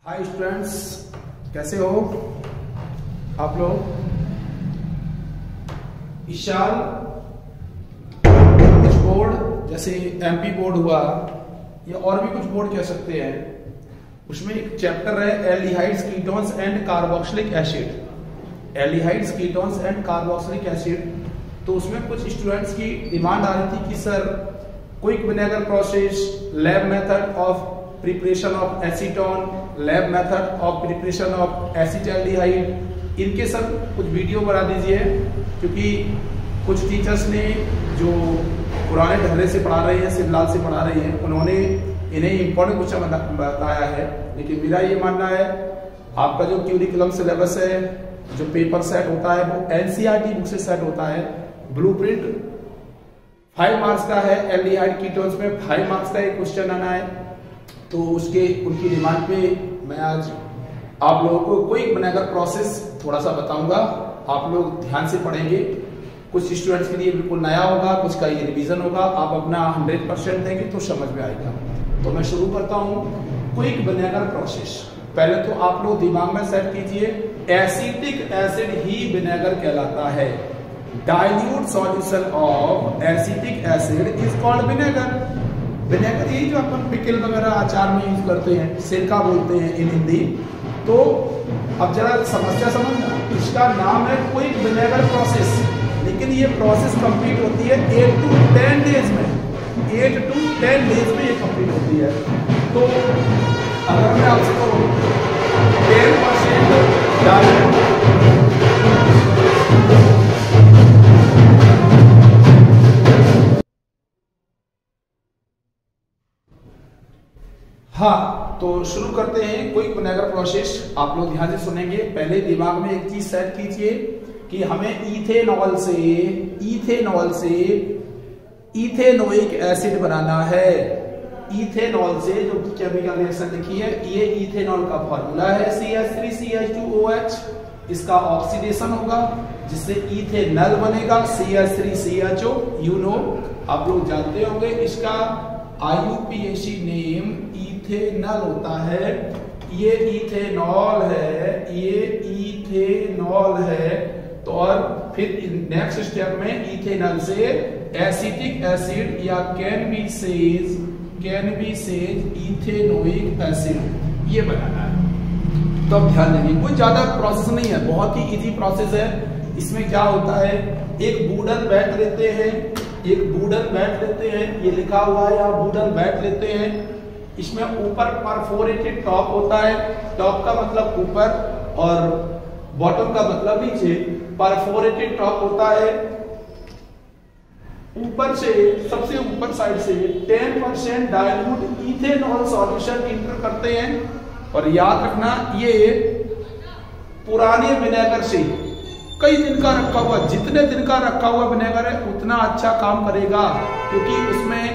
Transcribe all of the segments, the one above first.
Hi students, कैसे हो आप लोग। इस साल कुछ बोर्ड जैसे एमपी बोर्ड हुआ या और भी कुछ बोर्ड कह सकते हैं, उसमें एक चैप्टर है aldehydes ketones and carboxylic acid. Aldehydes ketones and carboxylic acid, तो उसमें कुछ स्टूडेंट्स की डिमांड आ रही थी कि sir quick vinegar process, lab method of preparation of acetone, lab method of preparation of acetaldehyde, इनके सब कुछ वीडियो बना दीजिए। क्योंकि कुछ टीचर्स ने जो पुराने ढर्रे से पढ़ा रहे हैं, सिमलाल से पढ़ा रहे हैं, उन्होंने इन्हें इम्पोर्टेंट क्वेश्चन बताया है। लेकिन मेरा ये मानना है आपका जो क्यूरिकुलम सिलेबस है, जो पेपर सेट होता है वो एनसीईआरटी बुक से सेट होता है। ब्लूप्रिंट 5 मार्क्स का है, एल्डिहाइड कीटोन्स में 5 मार्क्स का एक क्वेश्चन आना है। तो उनकी डिमांड पे मैं आज आप लोगों को क्विक विनेगर प्रोसेस थोड़ा सा बताऊंगा। आप लोग ध्यान से पढ़ेंगे। कुछ स्टूडेंट्स के लिए बिल्कुल नया होगा, कुछ का ये रिवीजन होगा। आप अपना 100% देंगे तो समझ में आएगा। तो मैं शुरू करता हूँ क्विक विनेगर प्रोसेस। पहले तो आप लोग दिमाग में सेट कीजिए, एसिटिक एसिड ही विनेगर कहलाता है। Dilute solution of acetic acid is called vinegar. Vinegar यही जो अपन पिकल वगैरह अचार में यूज करते हैं, सिरका बोलते हैं इन हिंदी। तो अब जरा समस्या समझना, इसका नाम है क्विक विनेगर प्रोसेस, लेकिन ये प्रोसेस कंप्लीट होती है 8 to 10 डेज में। 8 to 10 डेज में ये कंप्लीट होती है। तो अगर मैं आपसे कहूँ 10% डाइल्यूट, हाँ, तो शुरू करते हैं क्विक विनेगर प्रोसेस। आप लोग ध्यान से सुनेंगे। पहले दिमाग में एक चीज सेट कीजिए कि हमें इथेनॉल से इथेनोइक एसिड बनाना है। इथेनॉल से जो केमिकल रिएक्शन लिखी है, ये इथेनॉल का फॉर्मूला है CH3CH2OH। इसका ऑक्सीडेशन होगा जिससे इथेनॉल बनेगा CH3CHO। यू नो, आप लोग जानते होंगे इसका IUPAC नेम इथेनॉल होता है। ये इथेनॉल है, तो और फिर नेक्स्ट स्टेप में इथेनॉल से एसिटिक एसिड या can be says ethanoic acid ये बनाना है। तो अब ध्यान देंगे, कोई ज्यादा प्रोसेस नहीं है, बहुत ही इजी प्रोसेस है। इसमें क्या होता है, एक वुडन बैट लेते हैं, ये लिखा हुआ है, आप वुडन बैट लेते हैं। इसमें ऊपर परफोरेटेड टॉप होता है। टॉप का मतलब ऊपर और बॉटम का मतलब नीचे। परफोरेटेड टॉप होता है। ऊपर से, सबसे ऊपर साइड से 10% डाइल्यूट इथेनॉल सॉल्यूशन इंटर करते हैं। और याद रखना, ये पुराने विनेगर से कई दिन का रखा हुआ, जितने दिन का रखा हुआ विनेगर है उतना अच्छा काम करेगा, क्योंकि उसमें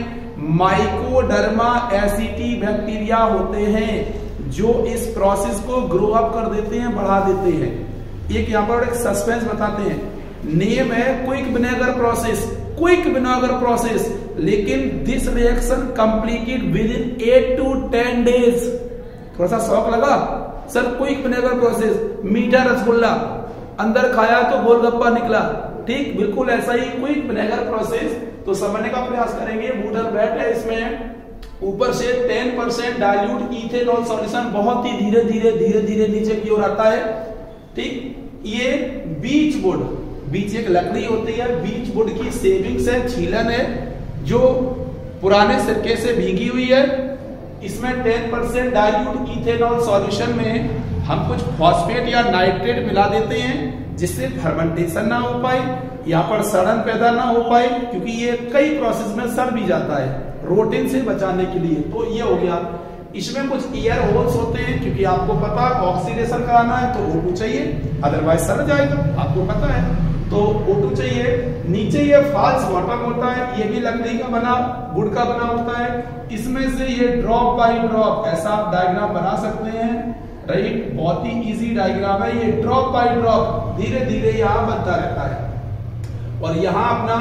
माइकोडर्मा एसिटी बैक्टीरिया होते हैं जो इस प्रोसेस को ग्रो अप कर देते हैं, बढ़ा देते हैं। एक यहाँ पर एक सस्पेंस बताते हैं, नेम है क्विक विनेगर प्रोसेस, लेकिन this reaction completed with in 8 to 10 days. थोड़ा सा शौक लगा, सर क्विक विनेगर प्रोसेस, मीठा रसगुल्ला अंदर खाया तो गोलगप्पा निकला, ठीक बिल्कुल ऐसा ही क्विक विनेगर प्रोसेस। तो समझने का प्रयास करेंगे। वुडन बैट है, इसमें ऊपर से 10% डाइल्यूट इथेनॉल सॉल्यूशन बहुत ही धीरे धीरे नीचे की ओर आता है, ठीक। ये बीच एक लकड़ी होती है, बीच वुड की सेविंग्स है, छीलन है, जो पुराने सिरके से भीगी हुई है। इसमें 10% डाइल्यूट इथेनॉल सॉल्यूशन में हम कुछ फॉस्फेट या नाइट्रेट मिला देते हैं, जिससे फर्मेंटेशन ना हो पाए, यहाँ पर सड़न पैदा ना हो पाए, क्योंकि ये कई प्रोसेस में सड़ भी जाता है रोटिन से बचाने के लिए। तो ये हो गया। इसमें कुछ एयर होल्स होते हैं, क्योंकि आपको पता है ऑक्सीडेशन कराना है तो O2 चाहिए, अदरवाइज सड़ जाएगा, आपको पता है। तो O2 चाहिए। नीचे ये फॉल्स बॉटम होता है, ये भी लकड़ी का बना, वुड का बना होता है। इसमें से ये ड्रॉप बाय ड्रॉप ऐसा आप डायग्राम बना सकते हैं, राइट। बहुत ही इजी डायग्राम है ये। ड्रॉप बाय ड्रॉप धीरे धीरे यहाँ बनता रहता है। और यहाँ अपना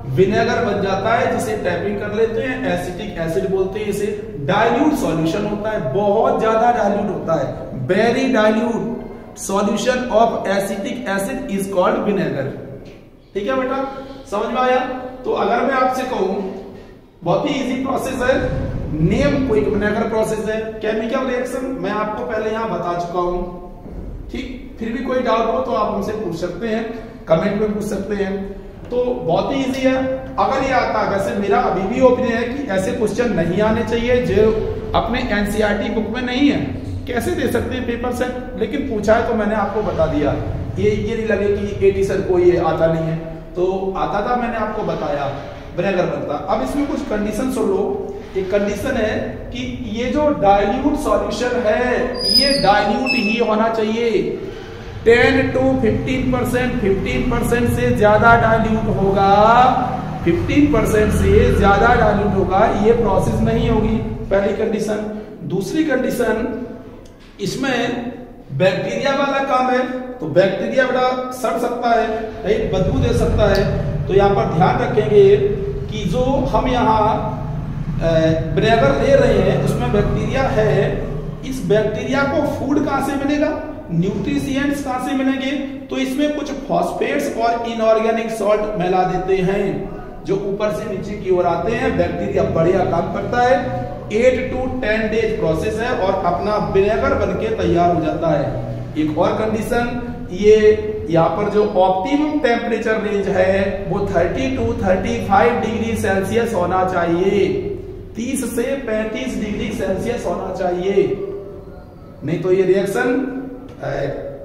विनेगर बन जाता है, जिसे टैपिंग कर लेते हैं, एसिटिक एसिड बोलते हैं इसे। डाइल्यूट सॉल्यूशन होता है, बहुत ज्यादा डाइल्यूट होता है, very dilute solution of acetic acid is called vinegar. ठीक है बेटा, समझ में आया? तो अगर मैं आपसे कहूं, बहुत ही इजी प्रोसेस है, नेम क्विक विनेगर प्रोसेस है, केमिकल रिएक्शन मैं आपको पहले यहां बता चुका हूं। ठीक, फिर भी कोई डाउट हो तो आप हमसे पूछ सकते हैं, कमेंट में पूछ सकते हैं। तो बहुत ही इजी है। अगर ये आता है, वैसे मेरा अभी भी ओपिनियन है कि ऐसे क्वेश्चन नहीं आने चाहिए जो अपने एनसीईआरटी बुक में नहीं है। कैसे दे सकते हैं पेपर सेट, लेकिन पूछा है तो मैंने आपको बता दिया। ये नहीं लगे कि 80 सर को ये आता नहीं है, तो आता था, मैंने आपको बताया विनेगर बनता। अब इसमें कुछ कंडीशन सुन लो। एक कंडीशन है कि ये जो डाइल्यूट सॉल्यूशन है, ये डाइल्यूट ही होना चाहिए। 10 to 15%, 15% से ज्यादा डाइल्यूट होगा, 15% से ज्यादा डाइल्यूट होगा, ये प्रोसेस नहीं होगी, पहली कंडीशन। दूसरी कंडीशन, इसमें बैक्टीरिया वाला काम है, तो बैक्टीरिया बड़ा सड़ सकता है, एक बदबू दे सकता है। तो यहाँ पर ध्यान रखेंगे कि जो हम यहाँ विनेगर ले रहे हैं उसमें बैक्टीरिया है, इस बैक्टीरिया को फूड कहां से मिलेगा, न्यूट्रिशिएंट्स कहां से मिलेंगे, तो इसमें कुछ फॉस्फेट्स और इनऑर्गेनिक सॉल्ट मिला देते हैं जो ऊपर से नीचे की ओर आते हैं। बैक्टीरिया बढ़िया काम करता है, 8 to 10 डेज प्रोसेस है और अपना विनेगर बनके तैयार हो जाता है। एक और कंडीशन, ये यहाँ पर जो ऑप्टिमम टेम्परेचर रेंज है वो 30 to 35 डिग्री सेल्सियस होना चाहिए, 30 से 35 डिग्री सेल्सियस होना चाहिए, नहीं तो ये रिएक्शन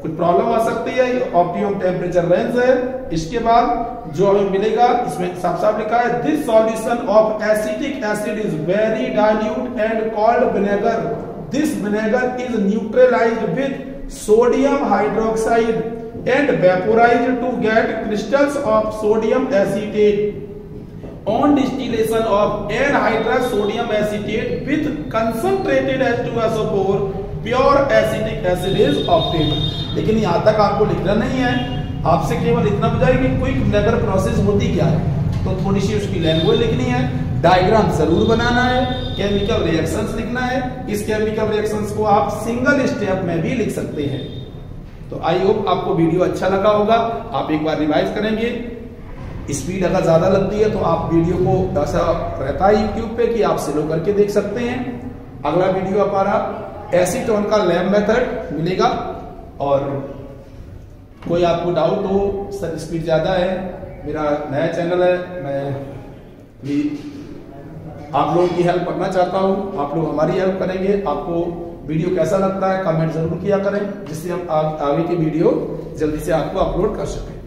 कुछ प्रॉब्लम आ सकती है। ऑप्टिमम टेम्परेचर रेंज है। इसके बाद जो हमें मिलेगा, इसमें साफ साफ लिखा है, this solution of acetic acid is very dilute and called vinegar. This vinegar is neutralised with sodium hydroxide and vaporised to get crystals of sodium acetate. On distillation of anhydrous sodium acetate with concentrated H2SO4, pure acetic acid is obtained। लेकिन यहाँ तक आपको लिखना नहीं है, आपसे केवल इतना बताया कि क्विक विनेगर प्रोसेस होती क्या है, तो थोड़ी सी उसकी लैंग्वेज लिखनी है, डायग्राम जरूर बनाना है, केमिकल रिएक्शंस लिखना है। इस केमिकल रिएक्शंस को आप सिंगल स्टेप में भी लिख सकते हैं। तो आई होप आपको वीडियो अच्छा लगा होगा, आप एक बार रिवाइज करेंगे। स्पीड अगर ज्यादा लगती है तो आप वीडियो को, ऐसा रहता है यूट्यूब पे कि आप स्लो करके देख सकते हैं। अगला वीडियो हमारा एसीटोन का लैब मेथड मिलेगा। और कोई आपको डाउट हो, सर स्पीड ज्यादा है, मेरा नया चैनल है, मैं भी आप लोगों की हेल्प करना चाहता हूं, आप लोग हमारी हेल्प करेंगे। आपको वीडियो कैसा लगता है कमेंट जरूर किया करें, जिससे हम आगे की वीडियो जल्दी से आपको अपलोड कर सकें।